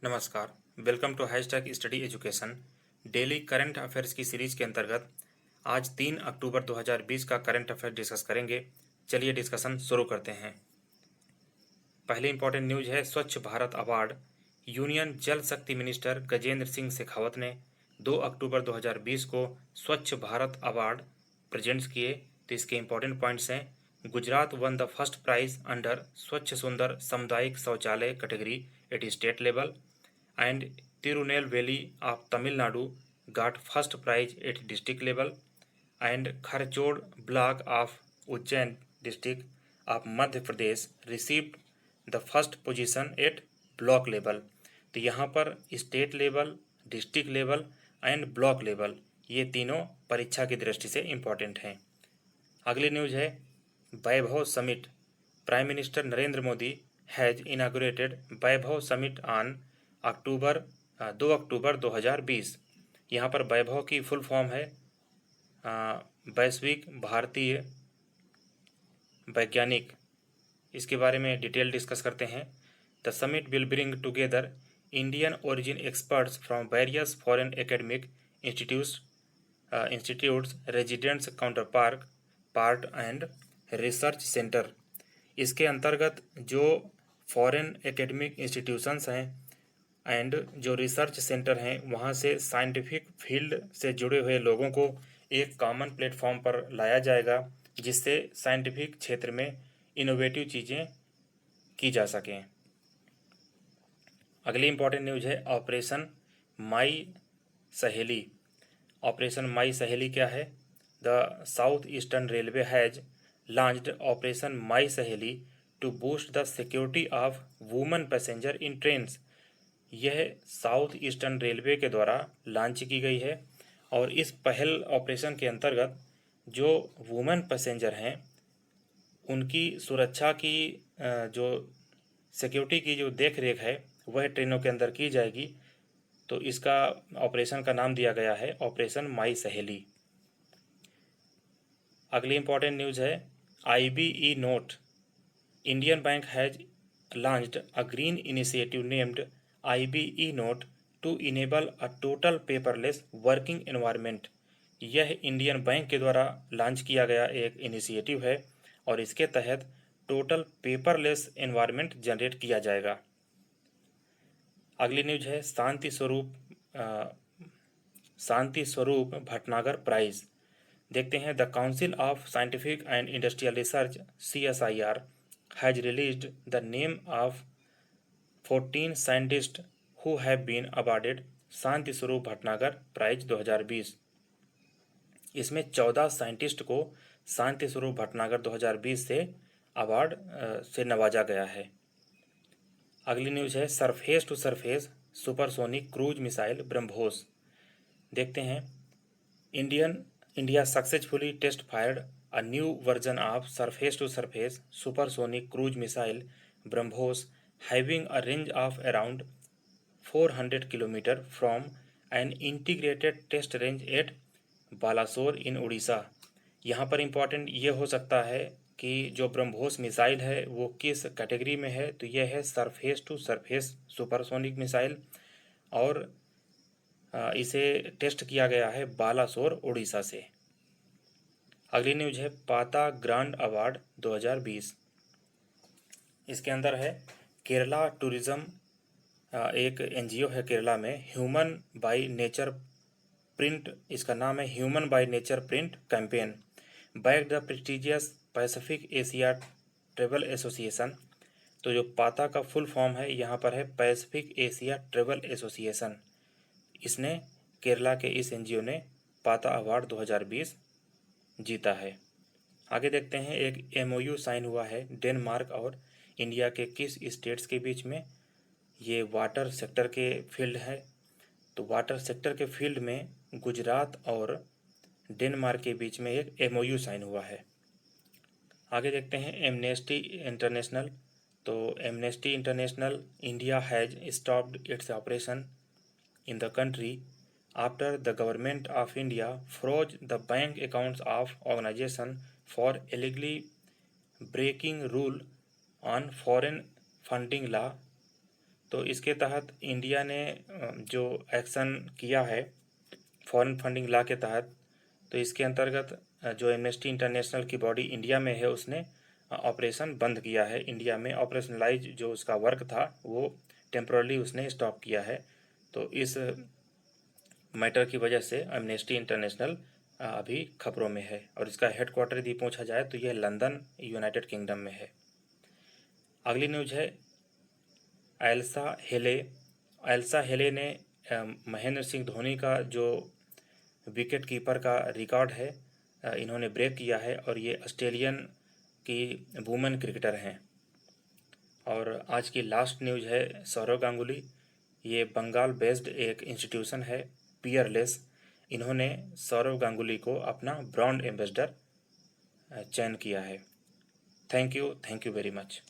नमस्कार। Welcome to hashtag study education. Daily current affairs की series के अंतर्गत आज 3 अक्टूबर 2020 का करंट अफेयर डिस्कस करेंगे। चलिए डिस्कशन शुरू करते हैं। पहली इंपॉर्टेंट न्यूज है स्वच्छ भारत अवार्ड। यूनियन जल शक्ति मिनिस्टर गजेंद्र सिंह शेखावत ने 2 अक्टूबर 2020 को स्वच्छ भारत अवार्ड प्रेजेंट्स किए। तो इसके इंपॉर्टेंट पॉइंट्स हैं, Gujarat won the first prize under Swachh Sundar Samudayik Shauchalaya category at state level, and Tirunelveli of Tamil Nadu got first prize at district level, and Kharchod block of Ujjain district of Madhya Pradesh received the first position at block level। तो यहाँ पर state level, district level and block level ये तीनों परीक्षा की दृष्टि से important हैं। अगली न्यूज है Vaibhav summit. Prime minister Narendra Modi has inaugurated Vaibhav summit on 2 October 2020। यहाँ पर वैभव की फुल फॉर्म है वैश्विक भारतीय वैज्ञानिक। इसके बारे में डिटेल डिस्कस करते हैं। The summit will bring together Indian origin experts from various foreign academic institutes residents counter part and research centre. इसके अंतर्गत जो फॉरेन एकेडमिक इंस्टीट्यूशंस हैं एंड जो रिसर्च सेंटर हैं वहाँ से साइंटिफिक फील्ड से जुड़े हुए लोगों को एक कॉमन प्लेटफॉर्म पर लाया जाएगा, जिससे साइंटिफिक क्षेत्र में इनोवेटिव चीज़ें की जा सकें। अगली इंपॉर्टेंट न्यूज़ है operation my Saheli. Operation my Saheli क्या है? The south eastern railway has launched operation my Saheli to boost the security of women passenger in trains. यह साउथ ईस्टर्न रेलवे के द्वारा लॉन्च की गई है और इस पहल ऑपरेशन के अंतर्गत जो वुमेन पैसेंजर हैं उनकी सुरक्षा की जो सिक्योरिटी की जो देख रेख है वह ट्रेनों के अंदर की जाएगी। तो इसका ऑपरेशन का नाम दिया गया है ऑपरेशन माई सहेली। अगली इंपॉर्टेंट न्यूज़ है IBE note. Indian bank has launched a green initiative named IBE note to enable a total paperless working environment. यह इंडियन बैंक के द्वारा लॉन्च किया गया एक इनिशिएटिव है और इसके तहत टोटल पेपरलेस एनवायरनमेंट जनरेट किया जाएगा। अगली न्यूज है शांति स्वरूप भटनागर प्राइज। देखते हैं। The council of scientific and industrial research CSIR has released the name of 14 scientist who have been awarded Shanti Swarup Bhatnagar prize 2020। इसमें 14 साइंटिस्ट को शांति स्वरूप भटनागर 2020 से अवार्ड से नवाजा गया है। अगली न्यूज़ है surface to surface supersonic cruise missile BrahMos. देखते हैं। India successfully test fired a new version of surface to surface supersonic cruise missile BrahMos having a range of around 400 kilometre from an integrated test range at Balasore in Orissa. यहाँ पर important ये हो सकता है कि जो ब्रह्मोस मिसाइल है वो किस कैटेगरी में है। तो यह है surface to surface supersonic missile और इसे टेस्ट किया गया है बालासोर उड़ीसा से। अगली न्यूज है पाता ग्रांड अवार्ड 2020। इसके अंदर है केरला टूरिज्म एक NGO है केरला में, ह्यूमन बाय नेचर प्रिंट, इसका नाम है human by nature print campaign back the prestigious Pacific Asia travel association. तो जो पाता का फुल फॉर्म है यहाँ पर है पैसिफिक एशिया ट्रेवल एसोसिएशन। इसने केरला के इस NGO ने पाता अवार्ड 2020 जीता है। आगे देखते हैं। एक MOU साइन हुआ है डेनमार्क और इंडिया के किस स्टेट्स के बीच में। ये वाटर सेक्टर के फील्ड है। तो वाटर सेक्टर के फील्ड में गुजरात और डेनमार्क के बीच में एक MOU साइन हुआ है। आगे देखते हैं एमनेस्टी इंटरनेशनल। तो Amnesty International India has stopped its operation in the country after the government of India froze the bank accounts of organisation for illegally breaking rule on foreign funding law तो इसके तहत India ने जो action किया है foreign funding law के तहत, तो इसके अंतर्गत जो एमनेस्टी इंटरनेशनल की बॉडी इंडिया में है उसने ऑपरेशन बंद किया है। इंडिया में ऑपरेशनलाइज जो उसका वर्क था वो टेम्पोरली उसने स्टॉप किया है। तो इस मैटर की वजह से एमनेस्टी इंटरनेशनल अभी खबरों में है, और इसका हेडक्वार्टर यदि पूछा जाए तो यह लंदन यूनाइटेड किंगडम में है। अगली न्यूज है एल्सा हेले। एल्सा हेले ने महेंद्र सिंह धोनी का जो विकेट कीपर का रिकॉर्ड है इन्होंने ब्रेक किया है, और ये ऑस्ट्रेलियन की वुमेन क्रिकेटर हैं। और आज की लास्ट न्यूज है सौरव गांगुली। ये बंगाल बेस्ड एक इंस्टीट्यूशन है पियरलेस, इन्होंने सौरव गांगुली को अपना ब्रांड एम्बेसडर चयन किया है। Thank you very much.